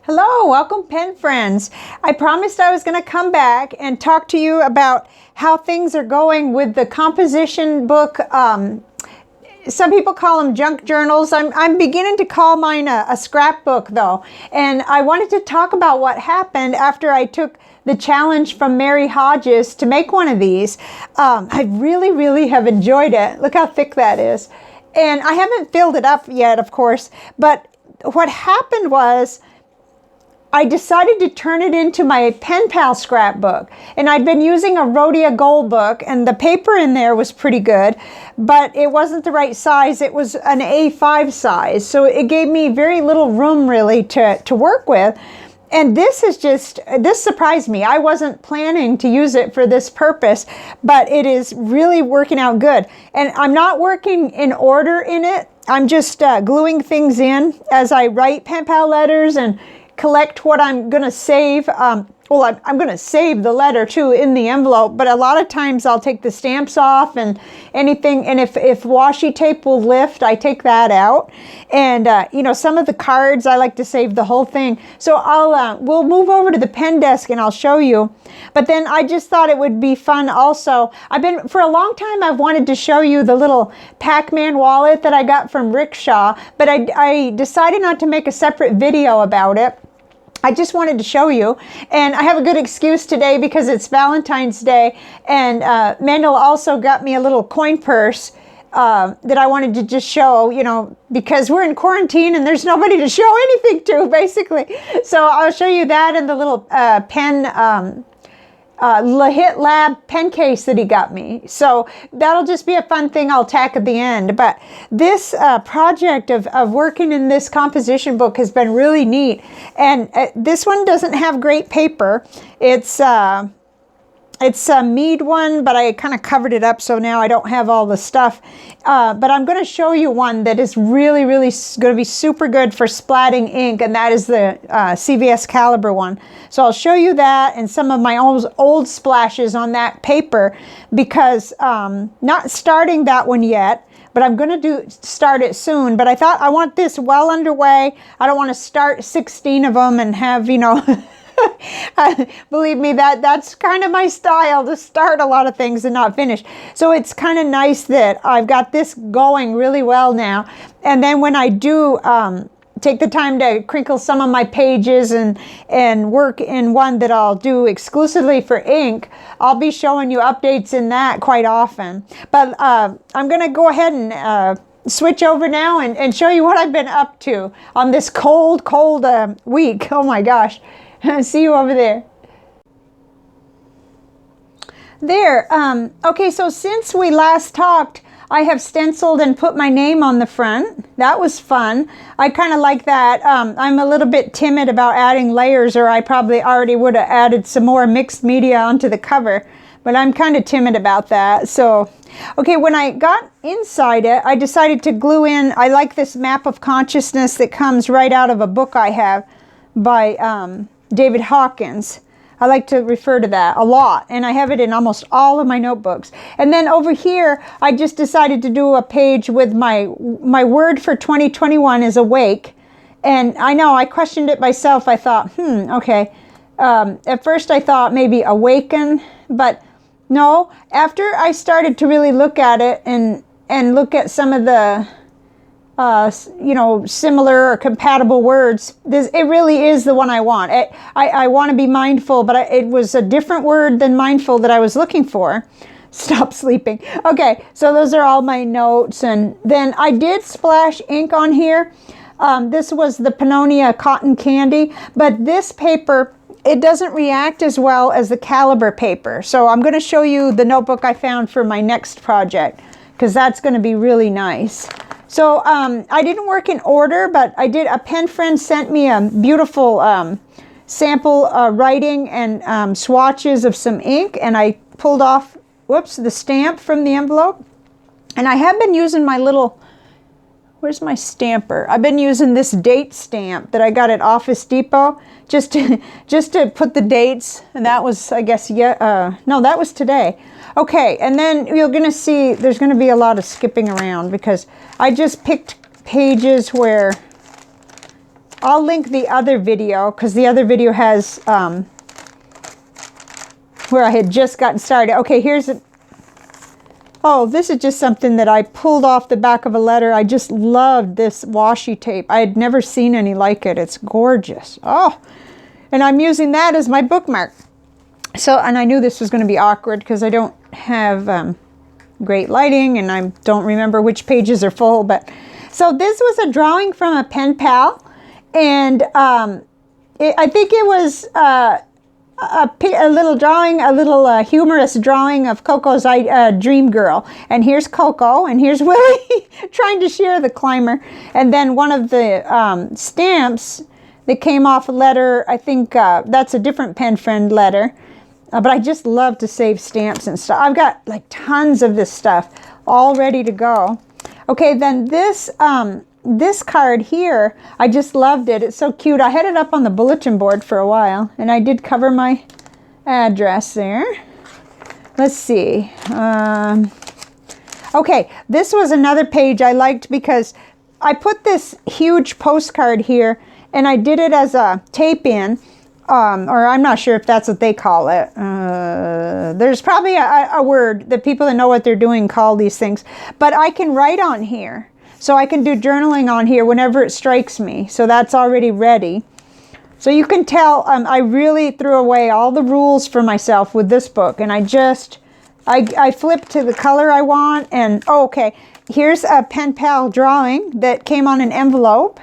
Hello, welcome pen friends. I promised I was going to come back and talk to you about how things are going with the composition book. Some people call them junk journals. I'm beginning to call mine a scrapbook though. And I wanted to talk about what happened after I took the challenge from Mary Hodges to make one of these. I really have enjoyed it. Look how thick that is. And I haven't filled it up yet, of course, but what happened was I decided to turn it into my pen pal scrapbook. And I'd been using a Rhodia Gold book, and the paper in there was pretty good, but it wasn't the right size. It was an A5 size, so it gave me very little room really to work with. And this surprised me. I wasn't planning to use it for this purpose, but it is really working out good. And I'm not working in order in it. I'm just gluing things in as I write pen pal letters and collect what I'm going to save. Well, I'm going to save the letter too in the envelope, but a lot of times I'll take the stamps off and anything. And if washi tape will lift, I take that out. And, you know, some of the cards, I like to save the whole thing. So we'll move over to the pen desk and I'll show you. But then I just thought it would be fun also. For a long time, I've wanted to show you the little Pacman wallet that I got from Rickshaw, but I decided not to make a separate video about it. I just wanted to show you, and I have a good excuse today because it's Valentine's Day, and Manuel also got me a little coin purse that I wanted to just show, you know, because we're in quarantine and there's nobody to show anything to, basically. So I'll show you that and the little pen, Hit Lab pen case that he got me. So that'll just be a fun thing I'll tack at the end. But this project of working in this composition book has been really neat. And this one doesn't have great paper. It's a Mead one, but I kind of covered it up, so now I don't have all the stuff. But I'm going to show you one that is really going to be super good for splatting ink, and that is the CVS Caliber one. So I'll show you that and some of my old splashes on that paper, because not starting that one yet, but I'm going to start it soon. But I thought I want this well underway. I don't want to start 16 of them and have, you know... Believe me, that's kind of my style, to start a lot of things and not finish. So it's kind of nice that I've got this going really well now. And then when I do take the time to crinkle some of my pages and work in one that I'll do exclusively for ink, I'll be showing you updates in that quite often. But I'm going to go ahead and switch over now and show you what I've been up to on this cold week. Oh my gosh. See you over there. There. Okay, so since we last talked, I have stenciled and put my name on the front. That was fun. I kind of like that. I'm a little bit timid about adding layers, or I probably already would have added some more mixed media onto the cover, but I'm kind of timid about that. So, okay, when I got inside it, I decided to glue in. I like this map of consciousness that comes right out of a book I have by David Hawkins. I like to refer to that a lot, and I have it in almost all of my notebooks. And then over here, I just decided to do a page with my word for 2021 is awake. And I know I questioned it myself. I thought, okay. At first I thought maybe awaken, but no. After I started to really look at it and look at some of the you know, similar or compatible words, it really is the one I want. I want to be mindful, but it was a different word than mindful that I was looking for. Stop sleeping. Okay, so those are all my notes. And then I did splash ink on here. This was the Pannonia Cotton Candy, but this paper, it doesn't react as well as the Caliber paper. So I'm going to show you the notebook I found for my next project, because that's going to be really nice. So I didn't work in order, but a pen friend sent me a beautiful sample writing and swatches of some ink, and I pulled off, the stamp from the envelope. And I have been using my little, where's my stamper? I've been using this date stamp that I got at Office Depot just to put the dates, and that was, I guess, no, that was today. Okay, and then you're going to see there's going to be a lot of skipping around because I just picked pages where I'll link the other video because the other video has where I had just gotten started. Okay, here's a, oh, this is just something that I pulled off the back of a letter. I just loved this washi tape. I had never seen any like it. It's gorgeous. Oh, and I'm using that as my bookmark. So, and I knew this was going to be awkward because I don't have great lighting and I don't remember which pages are full. But so this was a drawing from a pen pal, and I think it was a little drawing, a little humorous drawing of Coco's dream girl. And here's Coco, and here's Willie trying to share the climber. And then one of the stamps that came off a letter, I think that's a different pen friend letter. But I just love to save stamps and stuff. I've got like tons of this stuff all ready to go. Okay, then this this card here, I just loved it. It's so cute. I had it up on the bulletin board for a while, and I did cover my address there. Let's see. Okay, this was another page I liked because I put this huge postcard here, and I did it as a tape-in. Or I'm not sure if that's what they call it. There's probably a word that people that know what they're doing call these things. But I can write on here. So I can do journaling on here whenever it strikes me. So that's already ready. So you can tell I really threw away all the rules for myself with this book. And I flipped to the color I want. And, oh, okay, here's a pen pal drawing that came on an envelope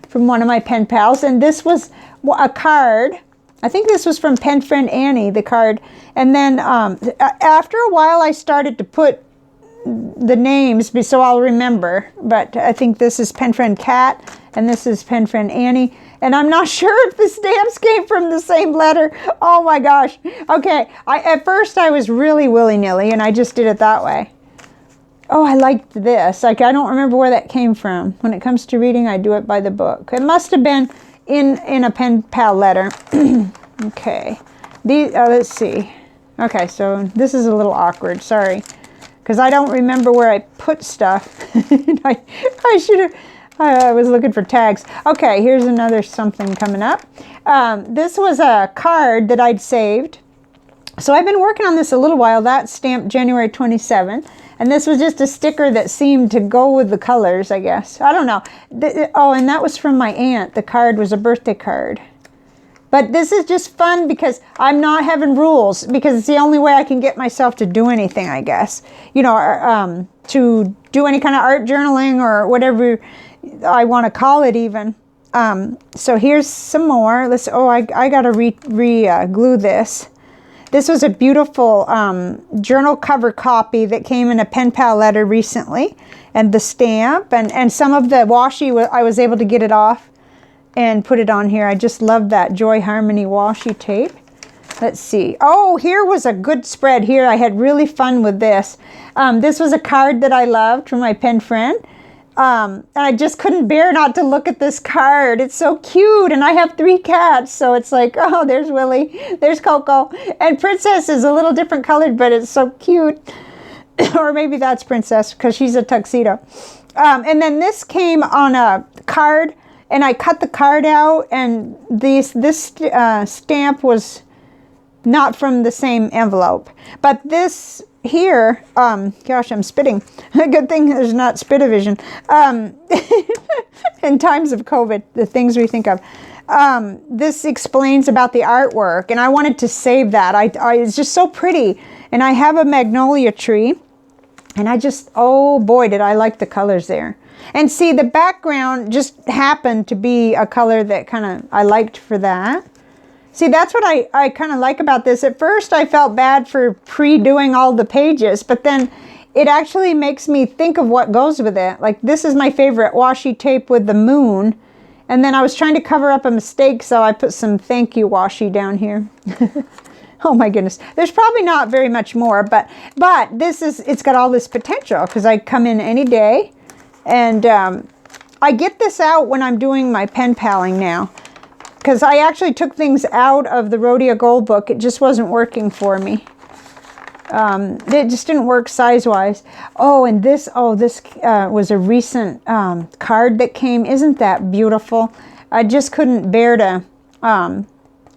from one of my pen pals. And this was a card. I think this was from pen friend Annie, the card. And then after a while, I started to put the names so I'll remember. But I think this is pen friend Kat, and this is pen friend Annie. And I'm not sure if the stamps came from the same letter. Oh my gosh. Okay. At first I was really willy-nilly, and I just did it that way. Oh, I liked this. Like, I don't remember where that came from. When it comes to reading, I do it by the book. It must have been in a pen pal letter. Okay. Let's see. Okay, so this is a little awkward. Sorry. Because I don't remember where I put stuff. I should have... I was looking for tags. Okay, here's another something coming up. This was a card that I'd saved. So I've been working on this a little while. That's stamped January 27th. And this was just a sticker that seemed to go with the colors, I guess. I don't know. Oh, and that was from my aunt. The card was a birthday card. But this is just fun because I'm not having rules, because it's the only way I can get myself to do anything, I guess. You know, to do any kind of art journaling or whatever I want to call it even. So here's some more. I got to glue this. This was a beautiful journal cover copy that came in a pen pal letter recently. And the stamp and some of the washi, I was able to get it off and put it on here. I just love that Joy Harmony washi tape. Let's see. Oh, here was a good spread here. I had really fun with this. This was a card that I loved from my pen friend. And I just couldn't bear not to look at this card. It's so cute, and I have 3 cats, so it's like, oh, there's Willie, there's Coco, and Princess is a little different colored, but it's so cute. Or maybe that's Princess, because she's a tuxedo. And then this came on a card, and I cut the card out, and this stamp was not from the same envelope. But this here, gosh, I'm spitting. Good thing there's not spit-o-vision. In times of COVID, the things we think of. This explains about the artwork, and I wanted to save that. It's just so pretty. And I have a magnolia tree, and I just, oh boy, did I like the colors there. And see, the background just happened to be a color that I liked for that. See, that's what I kind of like about this. At first, I felt bad for pre-doing all the pages, but then it actually makes me think of what goes with it. Like, this is my favorite washi tape with the moon. And then I was trying to cover up a mistake, so I put some thank you washi down here. Oh my goodness. There's probably not very much more, but it's got all this potential because I come in any day. And I get this out when I'm doing my pen paling now. Because I actually took things out of the Rhodia Gold book. It just wasn't working for me. It just didn't work size-wise. Oh, and this was a recent card that came. Isn't that beautiful? I just couldn't bear to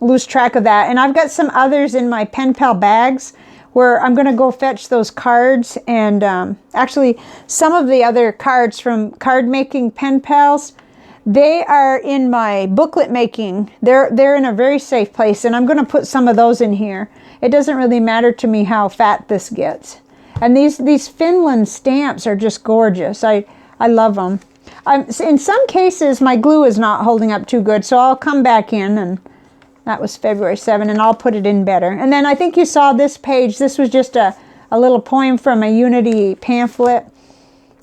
lose track of that. And I've got some others in my pen pal bags where I'm going to go fetch those cards. And actually, some of the other cards from card making pen pals, they are in my booklet making. They're in a very safe place, and I'm going to put some of those in here. It doesn't really matter to me how fat this gets. And these Finland stamps are just gorgeous. I love them. In some cases, my glue is not holding up too good, so I'll come back in, and that was February 7, and I'll put it in better. And then I think you saw this page. This was just a little poem from a Unity pamphlet.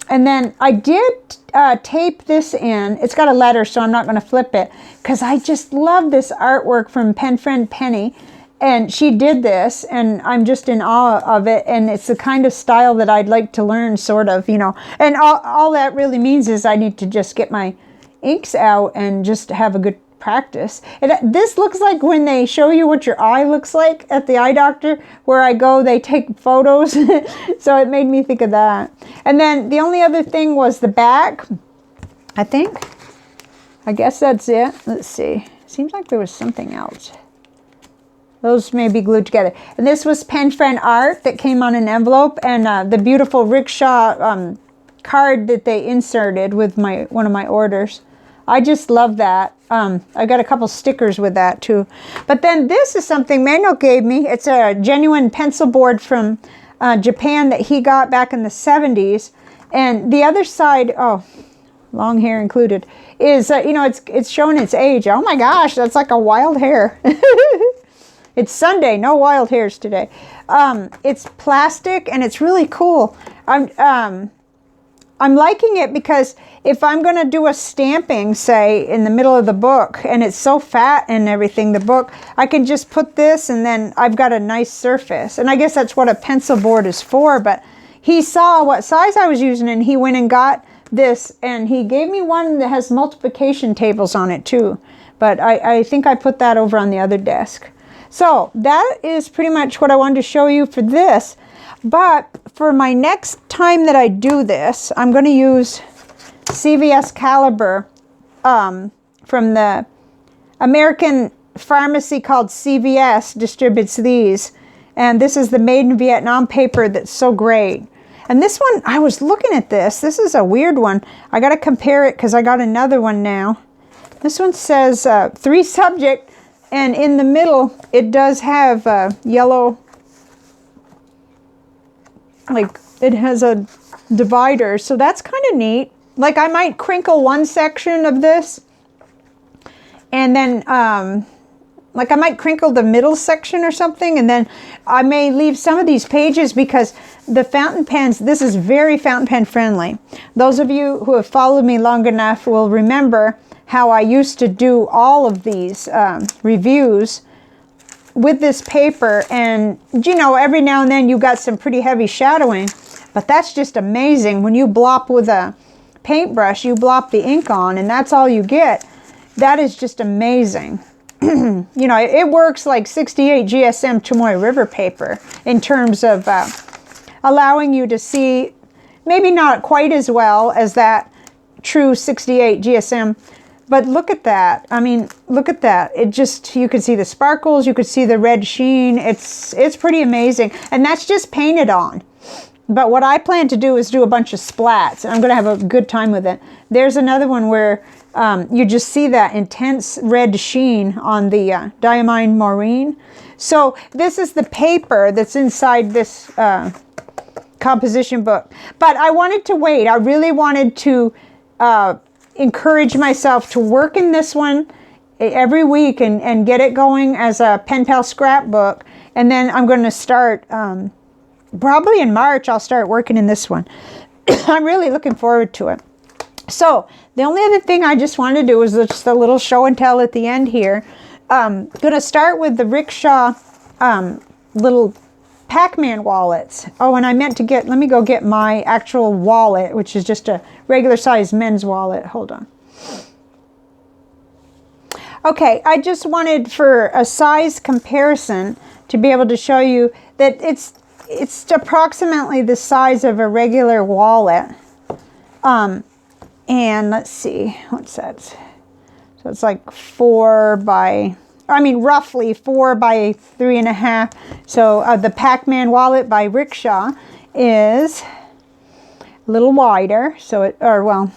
And then I did tape this in. It's got a letter, so I'm not going to flip it, because I just love this artwork from pen friend Penny. And she did this, and I'm just in awe of it. And it's the kind of style that I'd like to learn, sort of, you know. And all that really means is I need to just get my inks out and just have a good practice. This looks like when they show you what your eye looks like at the eye doctor, where I go, they take photos. So it made me think of that. And then the only other thing was the back, I think. I guess that's it. Let's see. Seems like there was something else. Those may be glued together. And this was Pen Friend art that came on an envelope, and the beautiful Rickshaw card that they inserted with one of my orders. I just love that. I got a couple stickers with that too. But then this is something Manuel gave me. It's a genuine pencil board from Japan that he got back in the 70s. And the other side, oh, long hair included, is, you know, it's showing its age. Oh my gosh, that's like a wild hair. It's Sunday, no wild hairs today. It's plastic, and it's really cool. I'm liking it because if I'm going to do a stamping, say, in the middle of the book, and it's so fat and everything, the book, I can just put this, and then I've got a nice surface. And I guess that's what a pencil board is for, but he saw what size I was using, and he went and got this, and he gave me one that has multiplication tables on it too. But I think I put that over on the other desk. So that is pretty much what I wanted to show you for this. But for my next time that I do this, I'm going to use CVS Caliber from the American pharmacy called CVS distributes these. And this is the Made in Vietnam paper that's so great. And this one, I was looking at this. This is a weird one. I got to compare it because I got another one now. This one says 3 subject. And in the middle, it does have yellow, like it has a divider. So that's kind of neat. Like I might crinkle one section of this. And then, like I might crinkle the middle section or something. And then I may leave some of these pages because the fountain pens, this is very fountain pen friendly. Those of you who have followed me long enough will remember how I used to do all of these reviews with this paper. And, you know, every now and then you got some pretty heavy shadowing. But that's just amazing. When you blop with a paintbrush, you blop the ink on, and that's all you get. That is just amazing. You know, it works like 68 GSM Chamoy River paper in terms of allowing you to see, maybe not quite as well as that true 68 GSM. But look at that. I mean, look at that. It just, you could see the sparkles, you could see the red sheen. It's pretty amazing. And that's just painted on. But what I plan to do is do a bunch of splats. I'm going to have a good time with it. There's another one where you just see that intense red sheen on the diamine maureen. So this is the paper that's inside this composition book. But I wanted to wait. I really wanted to encourage myself to work in this one every week and get it going as a pen pal scrapbook. And then I'm going to start, probably in March, I'll start working in this one. I'm really looking forward to it. So the only other thing I just wanted to do was just a little show and tell at the end here. Going to start with the Rickshaw little Pacman wallets. Oh, and I meant to get, let me go get my actual wallet, which is just a regular size men's wallet. Hold on. Okay, I just wanted for a size comparison to be able to show you that it's approximately the size of a regular wallet. And let's see, what's that? So it's like 4 by, I mean roughly 4 by 3.5. So the Pacman Wallet by Rickshaw is a little wider. So it, or well,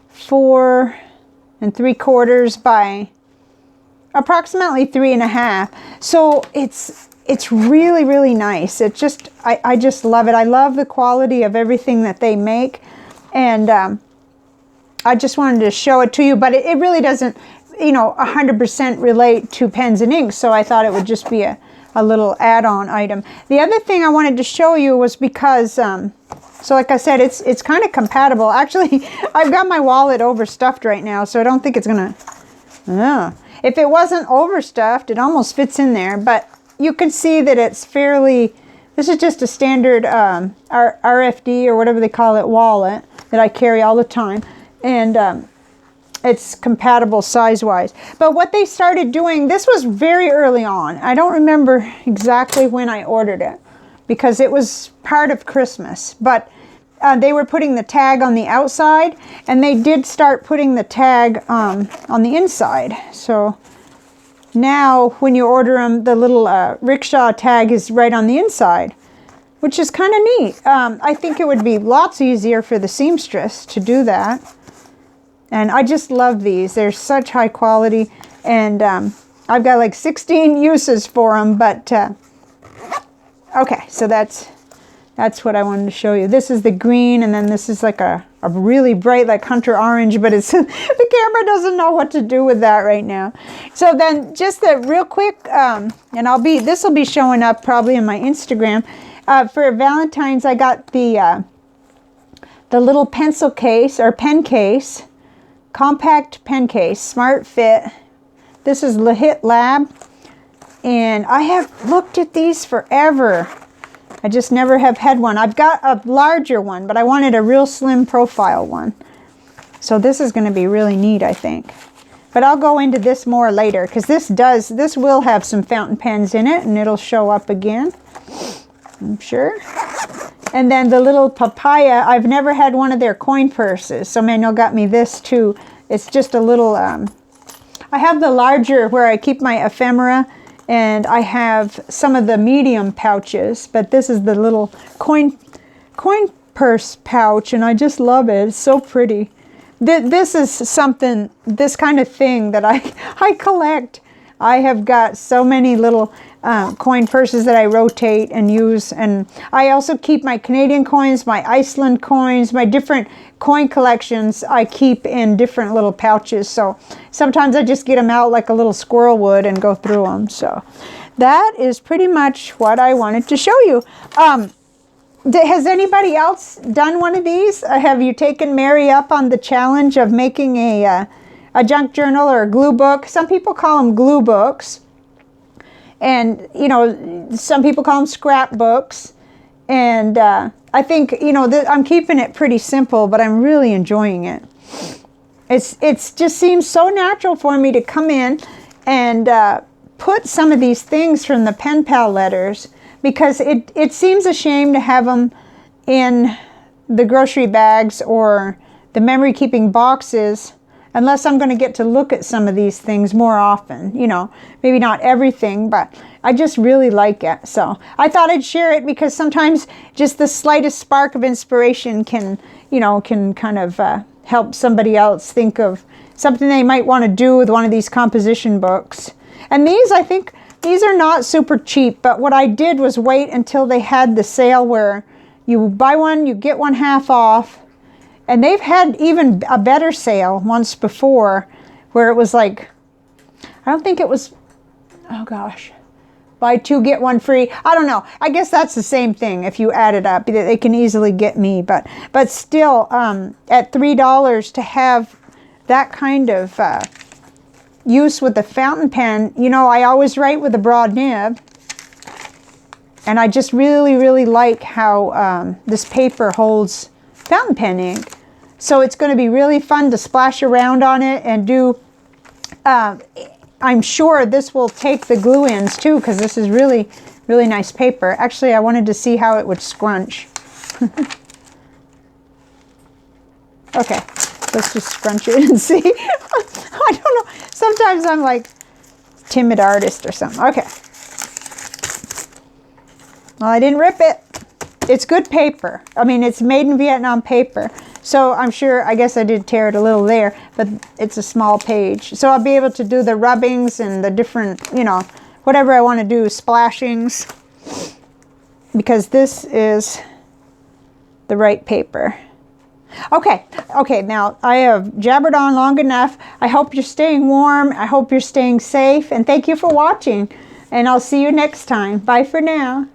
4 3/4 by approximately 3.5. So it's really, really nice. It just, I just love it. I love the quality of everything that they make. And I just wanted to show it to you, but it really doesn't, you know, 100% relate to pens and inks. So I thought it would just be a little add-on item. The other thing I wanted to show you was because, so like I said, it's kind of compatible. Actually, I've got my wallet overstuffed right now, so I don't think it's gonna, if it wasn't overstuffed, it almost fits in there, but you can see that it's fairly, this is just a standard RFD or whatever they call it wallet that I carry all the time. And it's compatible size-wise. But what they started doing, this was very early on. I don't remember exactly when I ordered it because it was part of Christmas. But they were putting the tag on the outside, and they did start putting the tag on the inside. So now when you order them, the little Rickshaw tag is right on the inside, which is kind of neat. I think it would be lots easier for the seamstress to do that. And I just love these. They're such high quality. And I've got like 16 uses for them. But, okay, so that's what I wanted to show you. This is the green, and then this is like a really bright, like hunter orange. But it's the camera doesn't know what to do with that right now. So then just a real quick, and this will be showing up probably in my Instagram. For Valentine's, I got the little pencil case or pen case. Compact pen case, smart fit. This is Hit Lab, and I have looked at these forever. I just never have had one. I've got a larger one, but I wanted a real slim profile one. So this is going to be really neat, I think. But I'll go into this more later because this will have some fountain pens in it, and it'll show up again, I'm sure. And then the little papaya, I've never had one of their coin purses. So Manuel got me this too. It's just a little, I have the larger where I keep my ephemera, and I have some of the medium pouches, but this is the little coin purse pouch, and I just love it. It's so pretty. This is something, this kind of thing that I collect. I have got so many little coin purses that I rotate and use, and I also keep my Canadian coins, my Iceland coins, my different coin collections I keep in different little pouches. So sometimes I just get them out like a little squirrel would and go through them. So that is pretty much what I wanted to show you. Has anybody else done one of these? Have you taken Mary up on the challenge of making a junk journal or a glue book? Some people call them glue books. And, you know, some people call them scrapbooks. And I think, you know, I'm keeping it pretty simple, but I'm really enjoying it. It's just seems so natural for me to come in and put some of these things from the pen pal letters, because it seems a shame to have them in the grocery bags or the memory keeping boxes unless I'm going to get to look at some of these things more often. You know, maybe not everything, but I just really like it. So I thought I'd share it because sometimes just the slightest spark of inspiration can, you know, can kind of help somebody else think of something they might want to do with one of these composition books. And these, I think, these are not super cheap, but what I did was wait until they had the sale where you buy one, you get one half off. And they've had even a better sale once before where it was like, I don't think it was, oh gosh, buy two, get one free. I don't know. I guess that's the same thing if you add it up. They can easily get me. But still, at $3 to have that kind of use with the fountain pen, you know, I always write with a broad nib. And I just really, really like how this paper holds fountain pen ink. So it's going to be really fun to splash around on it and do, I'm sure this will take the glue ends too, because this is really, really nice paper. Actually, I wanted to see how it would scrunch. Okay, let's just scrunch it and see. Sometimes I'm like timid artist or something. Okay. Well, I didn't rip it. It's good paper. I mean, it's made in Vietnam paper. So I'm sure, I guess I did tear it a little there, but it's a small page. So I'll be able to do the rubbings and the different, you know, whatever I want to do, splashings, because this is the right paper. Okay, now I have jabbered on long enough. I hope you're staying warm. I hope you're staying safe, and thank you for watching. And I'll see you next time. Bye for now.